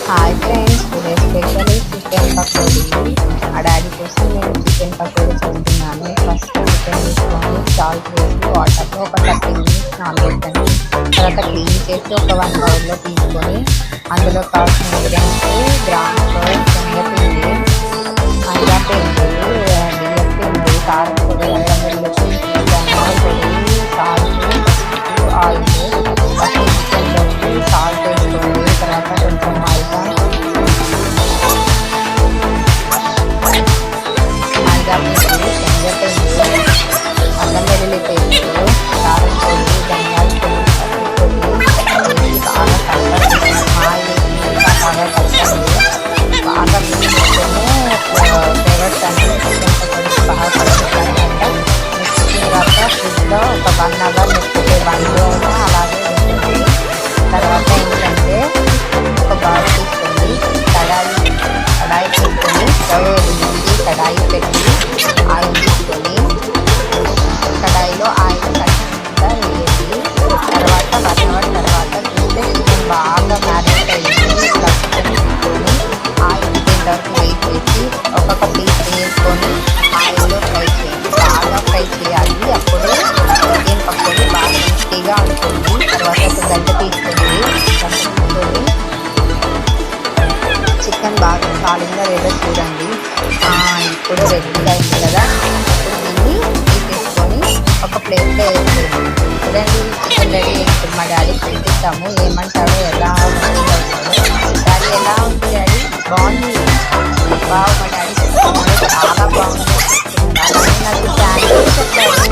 Hi friends, today specially chicken pakodi. మా daddy కోసం నేను చికెన్ పకోడీ చేస్తున్నాను. ఫస్ట్ చికెన్ తీసుకొని సాల్ట్ వేసి వాటర్లో ఒక 30 మినిట్స్ నానబెట్టండి. తర్వాత క్లీన్ చేసి ఒక 1 బౌల్లో తీసుకొని అందులో కావాల్సిన ఇంగ్రీడియంట్స్ గ్రామ్ ఫ్లోర్, శనగపిండి, మైదా పిండి, బియ్యం పిండి, కారం పొడి, అల్లం వెల్లుల్లి పేస్ట్, ధనియాల పొడి, సాల్ట్, పసుపు, ఆయిల్, ఫస్ట్ చికెన్లోకి సాల్ట్ వేసుకోండి. తర్వాత కొంచెం మైదా పిండి, శనగపిండి, అల్లం వెల్లుల్లి పేస్ట్, కారం పొడి, ధనియాల పొడి, పసుపు పొడి వేసి బాగా కలపండి. బాగా కలపండి. బాగా మిక్స్ ఫ్లేవర్స్ అన్ని చికెన్ పకోడీకి బాగా కలుపుతారంట. మిక్స్ తర్వాత ఫ్రిడ్జ్లో ఒక 1 అవర్ లేకపోతే 1 డే అయినా అలాగే ఉంటుంది. తర్వాత ఏంటంటే ఒక బౌల్ తీసుకోండి. కడాయి తీసుకొని స్టవ్ వెలిగించి కడాయి పెట్టి ఆయిల్ తీసుకొని కడాయిలో ఆయిల్ కట్టంతా వేయండి. తర్వాత 1 అవర్ తర్వాత చూస్తే చికెన్ బాగా మ్యారినేట్ అయ్యింది. ఇలా చికెన్ తీసుకొని ఆయిల్ దిగేంత వరకు వెయిట్ చేసి ఒక్కొక్క పీస్ వేసుకొని ఆయిల్లో ఫ్రై చేయండి. బాగా ఫ్రై చేయాలి. అప్పుడే చికెన్ పకోడీ బాగా టేస్టీగా ఉంటుంది. తర్వాత ఒక గంట తీసుకొని చికెన్ బాగా కాలిందా లేదో చూడండి. ఇప్పుడు రెడీగా అయింది కదా. ఇప్పుడు దీన్ని తీసేసుకొని ఒక ప్లేట్లో వేసేయండి. చూడండి, చికెన్ రెడీ. ఇప్పుడు మా డాడీ చూపిస్తాము ఏమంటారో, ఎలా ఉంది డాడీ, ఎలా ఉంది డాడీ? బాగుంది. బాగా మా డాడీ చెప్తున్నాడు, చాలా బాగుంది చెప్తున్నాడు. నాకు థ్యాంక్ యూ చెప్పాడు.